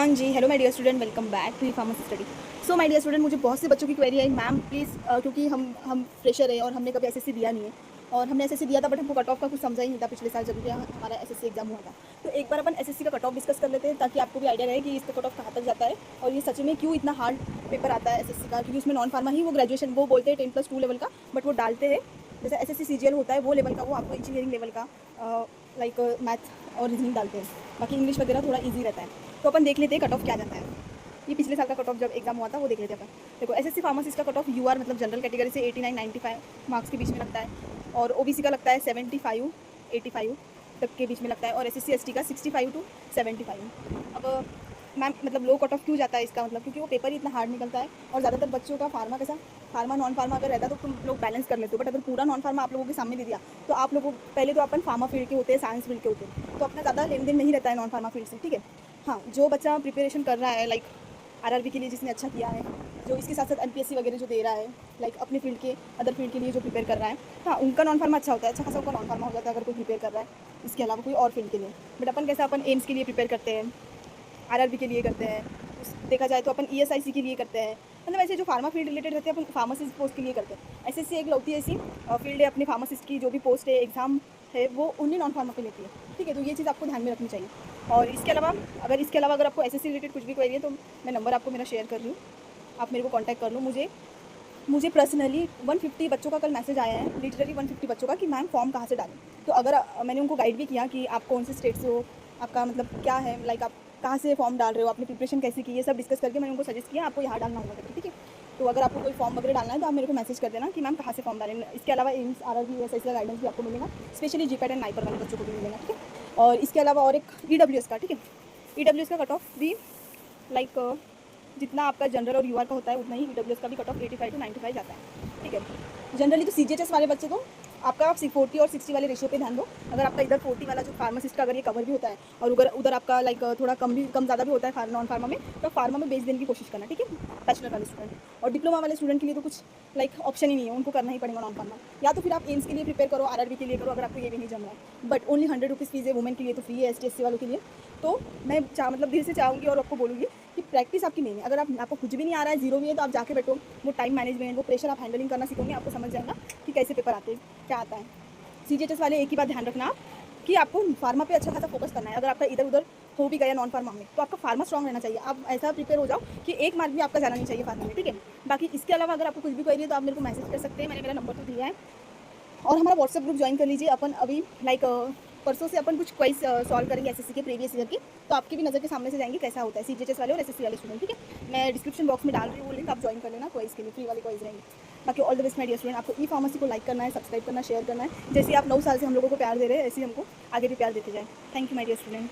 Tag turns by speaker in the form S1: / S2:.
S1: हाँ जी, hello my dear student, welcome back to pharmacy study. So my dear student, मुझे बहुत से बच्चों की क्वेरी आई, मैम प्लीज़, क्योंकि हम फ्रेशर हैं और हमने कभी एसएससी दिया नहीं है। और हमने एसएससी दिया था बट हमको कट ऑफ का कुछ समझा ही नहीं था पिछले साल जब भी हमारा एसएससी एग्जाम हुआ था। तो एक बार अपन एसएससी का कट ऑफ डिस्कस कर लेते हैं ताकि आपको भी आइडिया रहे कि इसका कट ऑफ कहाँ तक जाता है और ये सच में क्यों इतना हार्ड पेपर आता है एसएससी का, क्योंकि उसमें नॉन फार्मा ही वो ग्रेजुएशन वो बोलते हैं 10+2 लेवल का, बट वो डालते हैं जैसे एसएससी सीजीएल होता है वो लेवल का, वो आपको इंजीनियरिंग लेवल का लाइक मैथ और रीजनिंग डालते हैं। बाकी इंग्लिश वगैरह थोड़ा ईजी रहता है। तो अपन देख लेते हैं कट ऑफ क्या जाता है। ये पिछले साल का कट ऑफ जब एग्जाम हुआ था वो देख लेते हैं अपन। देखो, एसएससी फार्मासिस्ट का कट ऑफ यूआर मतलब जनरल कैटेगरी से 89-95 मार्क्स के बीच में लगता है, और ओबीसी का लगता है 75-85 तक के बीच में लगता है, और एसएससी एसटी का 65 to 75। अब मैम मतलब लो कट ऑफ क्यों जाता है इसका मतलब, क्योंकि वो पेपर ही इतना हार्ड निकलता है और ज़्यादातर बच्चों का फार्मा कैसा, फार्मा नॉन फार्मा अगर रहता है तो तुम लोग बैलेंस कर लेते हो, बट अगर पूरा नॉन फार्मा आप लोगों के सामने दे दिया तो आप लोगों पहले तो अपन फार्मा फील्ड के होते हैं, साइंस फील्ड के होते हैं, तो अपना ज़्यादा लेन देन नहीं रहता है नॉन फार्मा फील्ड से। ठीक है, हाँ, जो बच्चा प्रिपरेशन कर रहा है लाइक आरआरबी के लिए जिसने अच्छा किया है, जो इसके साथ साथ एमपीएससी वगैरह जो दे रहा है, लाइक अपने फील्ड के अदर फील्ड के लिए जो प्रिपेयर कर रहा है, हाँ उनका नॉन फार्मा अच्छा होता है, अच्छा खासा उनका नॉन फार्मा हो जाता है अगर कोई प्रिपेयर कर रहा है इसके अलावा कोई और फील्ड के लिए। बट अपन कैसा, अपन एम्स के लिए प्रिपेयर करते हैं, आरआरबी के लिए करते हैं, देखा जाए तो अपन ईएसआईसी के लिए करते हैं, मतलब ऐसे जो फार्मा फील्ड रिलेटेड रहते हैं अपन फार्मासिस्ट पोस्ट के लिए करते हैं। एसएससी एक लौती ऐसी फील्ड है अपने फार्मासिस्ट की, जो भी पोस्ट है एग्जाम है वो ओनली नॉन फार्मा पे लेती है। ठीक है, तो ये चीज़ आपको ध्यान में रखनी चाहिए। और इसके अलावा अगर आपको एसएससी रिलेटेड कुछ भी क्वेरी है तो मैं नंबर आपको मेरा शेयर कर रही हूँ, आप मेरे को कॉन्टैक्ट कर लो। मुझे पर्सनली 150 बच्चों का कल मैसेज आया है, लिटरली 150 बच्चों का, कि मैम फॉर्म कहाँ से डालें। तो अगर मैंने उनको गाइड भी किया कि आप कौन से स्टेट से हो, आपका मतलब क्या है, लाइक आप कहाँ से फॉर्म डाल रहे हो, आपने प्रिपरेशन कैसे की, ये सब डिस्कस करके मैंने उनको सजेस्ट किया आपको यहाँ डालना होगा करके। ठीक है, तो अगर आपको कोई फॉर्म वगैरह डालना है तो आप मेरे को मैसेज कर देना कि मैम कहाँ से फॉर्म डालें। इसके अलावा एम्स आरआरबी एसएससी का गाइडेंस भी आपको मिलेगा, स्पेशली जीपैट एंड नाइपर वाले बच्चों को भी मिलेगा। ठीक है, और इसके अलावा और एक ईडब्ल्यूएस का, ठीक है, ईडब्ल्यूएस का कट ऑफ भी लाइक जितना आपका जनरल और यूआर का होता है उतना ही ईडब्ल्यूएस का भी कट ऑफ 85 to 95 जाता है। ठीक है, जनरली तो सीजीएचएस वाले बच्चे को आपका 40 और 60 वाले रेशियो पे ध्यान दो। अगर आपका इधर 40 वाला जो फार्मासिस्ट का अगर ये कवर भी होता है और उधर आपका लाइक थोड़ा कम ज़्यादा भी होता है नॉन फार्मा में, तो फार्मा में बेच देने की कोशिश करना। ठीक है, बैचलर वाले स्टूडेंट और डिप्लोमा वाले स्टूडेंट के लिए तो कुछ लाइक ऑप्शन ही नहीं है, उनको करना ही पड़ेगा नॉन फार्मा। या तो फिर आप एम्स के लिए प्रिपेयर करो, आरआरबी के लिए करो अगर आपको ये भी नहीं जम रहा है, बट ओनली 100 रुपीज़ फीस है वुमेन के लिए, तो फ्री है एसटी वालों के लिए। तो मैं मतलब दिल से चाहूँगी और आपको बोलूँगी कि प्रैक्टिस आपकी मेन है। अगर आपको कुछ भी नहीं आ रहा है, जीरो भी है, तो आप जाके बैठो, वो टाइम मैनेजमेंट, वो प्रेशर आप हैंडलिंग करना सीखोगे, आपको समझ जाएगा कि कैसे पेपर आते हैं, क्या आता है। सीजीएचएस वाले एक ही बात ध्यान रखना कि आपको फार्मा पे अच्छा खासा फोकस करना है। अगर आपका इधर उधर हो भी गया नॉन फार्मा में तो आपका फार्मा स्ट्रॉन्ग रहना चाहिए। आप ऐसा प्रिपेयर हो जाओ कि एक मार्क भी आपका जाना नहीं चाहिए फार्मा में। ठीक है, बाकी इसके अलावा अगर आपको कुछ भी क्वेरी है तो आप मेरे को मैसेज कर सकते हैं, मैंने मेरा नंबर तो दिया है। और हमारा व्हाट्सएप ग्रुप ज्वाइन कर लीजिए। अपन अभी लाइक परसों से अपन कुछ क्वेज सॉल्व करेंगे एसएससी के प्रीवियस ईयर के, तो आपकी भी नज़र के सामने से जाएंगे कैसा होता है सीजीएचएस वाले और एसएससी वाले स्टूडेंट। ठीक है, मैं डिस्क्रिप्शन बॉक्स में डाल रही हूँ वो लिंक, आप ज्वाइन कर लेना क्वेज के लिए, फ्री वाले क्वेज रहेंगे। बाकी all the best my dear student. आपको ई फार्मेसी को लाइक करना है, सब्सक्राइब करना, शेयर करना है। जैसे आप 9 साल से हम लोगों को प्यार दे रहे हैं ऐसे ही हमको आगे भी प्यार देते जाए। Thank you my dear student.